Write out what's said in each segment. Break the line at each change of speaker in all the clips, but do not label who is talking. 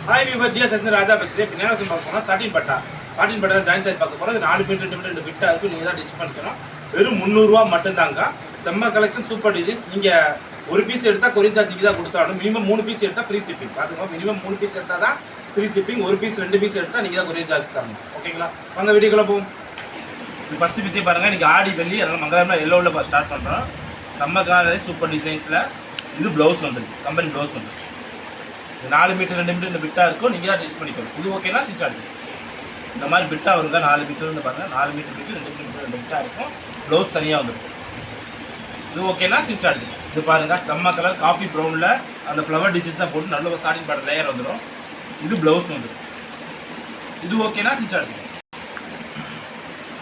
Hi viewer GS ராஜா பேசுகிறேன். இப்போ என்ன பார்க்க போனால் ஸ்டார்டிங் பட்டா ஜாயின் சைட் பார்க்க போகிறது 4 மீட்டர் 2 மீட்டர் 2 பிட்டாக இருக்கும். நீங்கள் தான் டிச் பண்ணிக்கணும். வெறும் 300 ரூபா மட்டும்தாங்க. செம்ம கலெக்ஷன், சூப்பர் டிசைன்ஸ். நீங்கள் ஒரு பீஸ் எடுத்தால் கொரியர் சார்ஜிக்கு தான் கொடுத்தாலும் மினிமம் 3 பீஸ் எடுத்தால் ஃப்ரீ ஷிப்பிங். பார்த்துக்கோங்க, மினிமம் 3 பீஸ் எடுத்தால் தான் ஃப்ரீ ஷிப்பிங். ஒரு பீஸ் 2 பீஸ் எடுத்தால் நீங்கள் தான் கொரியர் சார்ஜ் தரணும். ஓகேங்களா? வாங்க வீடியோக்குள்ள போவோம். இது ஃபஸ்ட்டு பீஸே பாருங்கள். இன்றைக்கி ஆடி வெள்ளி அதனால் மங்களமாக எல்லோவில் ஸ்டார்ட் பண்ணுறோம். செம்ம கலர் சூப்பர் டிசைன்ஸில் இது ப்ளவுஸ் வந்துருக்கு, கம்பெனி ப்ளவுஸ் வந்துருக்கு. இது 4 மீட்டர் 2 மீட்டர் 2 பிட்டாக இருக்கும். நீங்கள் தான் டிச் பண்ணிக்கணும். இது ஓகேனா ஸ்டிச் ஆகிடும். இந்த மாதிரி பிட்டாக வருங்க. 4 மீட்டர் வந்து பாருங்கள், 4 மீட்டர் பிட்டு 2 மீட்டர் 2 பிட்டாக இருக்கும். ப்ளவுஸ் தனியாக வந்துருக்கும். இது ஓகேனா ஸ்டிச் ஆகிடும். இது பாருங்கள், செம்ம கலர் காஃபி ப்ரௌனில் அந்த ஃப்ளவர் டிசைன்ஸ் தான் போட்டு நல்ல ஸ்டார்டிங் பாட்டு லேயர் வந்துடும். இது ப்ளவுஸ் வந்துடும். இது ஓகேனா ஸ்டிச் ஆகிடும்.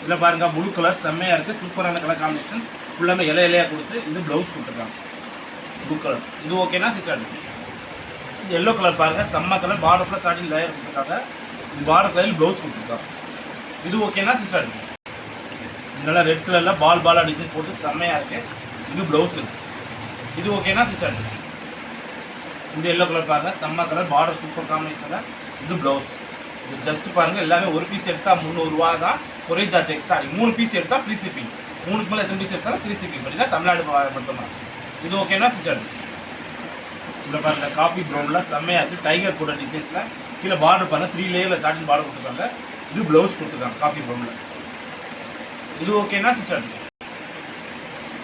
இதில் பாருங்கள், ப்ளூ கலர் செம்மையாக இருக்குது. சூப்பரான கலர் காம்பினேஷன். ஃபுல்லாமே இலையாக கொடுத்து இது ப்ளவுஸ் கொடுத்துருக்காங்க. ப்ளூ கலர் இது ஓகேனா ஸ்டிச் ஆகிடும். எல்லோ கலர் பாருங்கள், செம்ம கலர். பார்டர் ஃபுல்லாக ஸ்டார்டிங் லேயர் கொடுத்துருக்காங்க. இது பார்டர் கலரில் ப்ளவுஸ் கொடுத்துருக்காங்க. இது ஓகேனா ஸ்டிச் ஆகிடும். இதனால ரெட் கலரில் பாலாக டிசைன் போட்டு செம்மையாக இருக்குது. இது ப்ளவுஸ் இருக்குது. இது ஓகேனா ஸ்டிச் ஆகிடும். இந்த எல்லோ கலர் பாருங்கள், செம்ம கலர். பார்டர் சூப்பர் காம்பினேஷனில் இது ப்ளவுஸ். இது ஜஸ்ட் பாருங்கள், எல்லாமே ஒரு பீஸ் எடுத்தால் 300 ரூபா தான் கொரியர் சார்ஜ் எக்ஸ்ட்ரா. 3 பீஸ் எடுத்தால் ஃப்ரீ ஷிப்பிங். 3க்கு மேலே எத்தனை பீஸ் எடுத்தாலும் ஃப்ரீ ஷிப்பிங் பண்ணிங்கன்னா தமிழ்நாடு மட்டும்தான். இது ஓகேனா ஸ்டிச் ஆகிடும். இதில் பாருங்கள், காஃபி ப்ரௌனில் செம்மையாக இருக்குது. டைகர் போட்ட டிசைன்ஸில் கீழே பார்டர் பாருங்கள், 3 லேயரில் ஸ்டார்டிங் பார்டர் கொடுத்துருக்காங்க. இது ப்ளவுஸ் கொடுத்துருக்காங்க காஃபி ப்ரௌனில். இது ஓகேனா ஸ்டிச் ஆகிடும்.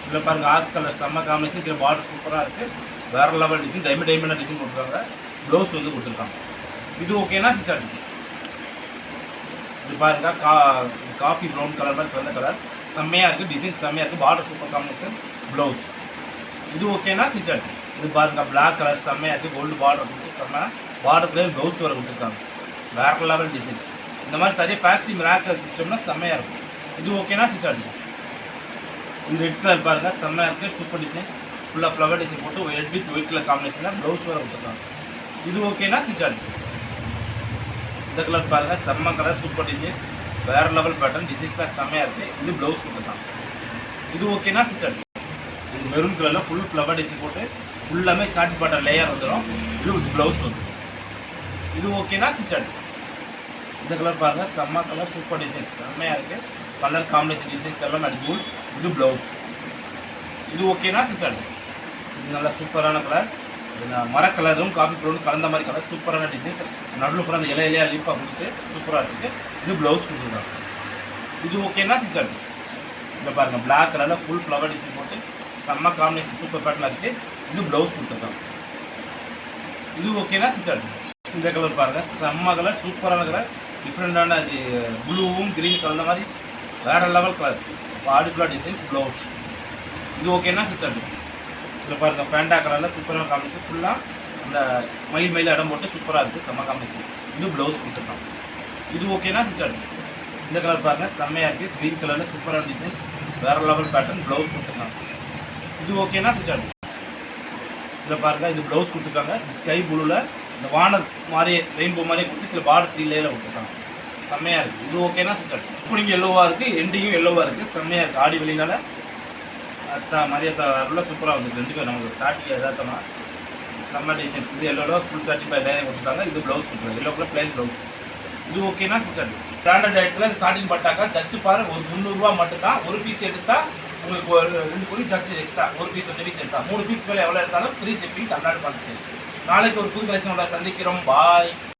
இதில் பாருங்கள், ஆஸ் கலர் செம்ம காம்பினேஷன். கீழே பார்டர் சூப்பராக இருக்குது. வேறு லெவல் டிசைன், டைமண்டாக டிசைன் கொடுத்துருக்காங்க. ப்ளவுஸ் வந்து கொடுத்துருக்காங்க. இது ஓகேனா ஸ்டிச் ஆகிடும். இது பாருங்கள், காஃபி ப்ரௌன் கலர் மாதிரி கலந்த கலர் செம்மையாக இருக்குது. டிசைன் செம்மையாக இருக்குது. Border super combination, blouse. இது ஓகேனா ஸ்டிச் ஆகிடும். இது பாருங்கள், பிளாக் கலர் செம்மையாக இருக்குது. கோல்டு பார்டர் கொடுத்து செம்ம பார்டர் கலர் ப்ளவுஸ் வர கொடுத்துருக்காங்க. வேறு லெவல் டிசைன்ஸ். இந்த மாதிரி சரியாக ஃபேக்ஸி மிராக்கல் சிஸ்டம்னா செம்மையாக இருக்கும். இது ஓகேனா ஸ்டிச் ஆகிடும். இது ரெட் கலர் பாருங்கள், செம்மையாக இருக்குது. Super designs. ஃபுல்லாக ஃப்ளவர் டிசைன் போட்டு ரெட் வித் ஒயிட் கலர் காம்பினேஷனில் ப்ளவுஸ் வர கொடுத்துருக்காங்க. இது ஓகேனா ஸ்டிச் ஆகிடும். இந்த கலர் பாருங்கள், செம்ம கலர். சூப்பர் டிசைன்ஸ், வேறு லெவல் பேட்டர்ன். டிசைன்ஸ்லாம் செம்மையாக இருக்குது. இது ப்ளவுஸ் கொடுத்துருக்காங்க. இது ஓகேனா ஸ்டிச் ஆகிடும். இது மெரூன் கலரில் ஃபுல் ஃப்ளவர் டிசைன் போட்டு ஃபுல்லாமே ஸ்டார்டிங் பாட்டர் லேயர் வந்துடும். இது ப்ளவுஸ் வந்துடும். இது ஓகேனா ஸ்டிச் ஆகிடும். இந்த கலர் பாருங்கள், செம்ம கலர். சூப்பர் டிசைன்ஸ் செம்மையாக இருக்குது. கலர் காம்பினேஷன் டிசைன்ஸ் எல்லாம் அடிக்கும். இது ப்ளவுஸ். இது ஓகேனா ஸ்டிச் ஆகிடும். இது நல்லா சூப்பரான கலர். இது மர கலரும் காஃபி ப்ரௌனும் கலந்த மாதிரி கலர். சூப்பரான டிசைன்ஸ். நடுவில் ஃபுல்லாக அந்த இலையாக லீஃபாக கொடுத்து சூப்பராக இருக்குது. இது ப்ளவுஸ் கொடுத்துருக்காங்க. இது ஓகேனா ஸ்டிச் ஆகிடும். இதில் பாருங்கள், பிளாக் கலரில் ஃபுல் ஃப்ளவர் டிசைன் போட்டு செம்ம காம்பினேஷன் சூப்பர் பேட்டர்னாக இருக்குது. இது ப்ளவுஸ் கொடுத்துருக்காங்க. இது ஓகேனா ஸ்டிச் ஆகிடும். இந்த கலர் பாருங்கள், செம்ம கலர். சூப்பரான கலர். டிஃப்ரெண்ட்டான இது ப்ளூவும் க்ரீன் கலந்த மாதிரி வேறு லெவல் கலர். பாடி ஃபுல்லாக டிசைன்ஸ், ப்ளவுஸ். இது ஓகேனா ஸ்டிச் ஆகிடும். இதில் பாருங்கள், ஃபேண்டா கலரில் சூப்பரான காம்பினேஷன். ஃபுல்லாக அந்த மயில் இடம் போட்டு சூப்பராக இருக்குது. செம்ம காம்பினேஷன். இது ப்ளவுஸ் கொடுத்துருக்காங்க. இது ஓகேனா ஸ்டிச் ஆகிடும். இந்த கலர் பாருங்கள், செம்மையாக இருக்குது. க்ரீன் கலரில் சூப்பரான டிசைன்ஸ், வேறு லெவல் பேட்டர்ன். ப்ளவுஸ் கொடுத்துருக்காங்க. இது ஓகேனா ஸ்டிச் ஆகிடும். இதில் பாருங்கள், இது ப்ளவுஸ் கொடுத்துருக்காங்க. இது ஸ்கை ப்ளூவில் இந்த வானம் மாதிரி ரெயின்போ மாதிரியே கொடுத்து இதில் பார்டர் 3 லேயரில் கொடுத்துருக்காங்க. செம்மையாக இருக்குது. இது ஓகேனா ஸ்டிச் ஆகிடும். ஓப்பனிங் எல்லோவாக இருக்குது, எண்டிங்கும் எல்லோவாக இருக்குது. செம்மையாக இருக்குது. ஆடி வெளியினால மரியாதை உள்ள சூப்பராக வந்துருக்கு. 2 பேர் நமக்கு ஸ்டார்டிங் எதார்த்தமாக செம்ம டிசைன்ஸ். இது எல்லோவில் ஃபுல் சர்டிஃபை லேயர் கொடுத்துருக்காங்க. இது ப்ளவுஸ் கொடுத்துருக்காங்க. Yellow colour plain blouse. இது ஓகேனா ஸ்டிச் ஆகிடும். பிராண்டட் ஐட்டத்தில் ஸ்டார்டிங் பட்டாக்கா ஜஸ்ட் பாருங்க, ஒரு 300 ரூபா மட்டும்தான். ஒரு பீஸ் எடுத்தால் உங்களுக்கு ஒரு 2 கொரியர் சார்ஜ் எக்ஸ்ட்ரா. ஒரு பீஸ் 2 பீஸ் எடுத்தால் 3 பீஸ் மேலே எவ்வளோ எடுத்தாலும் ஃப்ரீ ஷிப்பிங் தமிழ்நாடு பண்ணிச்சு. நாளைக்கு ஒரு புது கலெக்ஷனோட சந்திக்கிறோம். பாய்.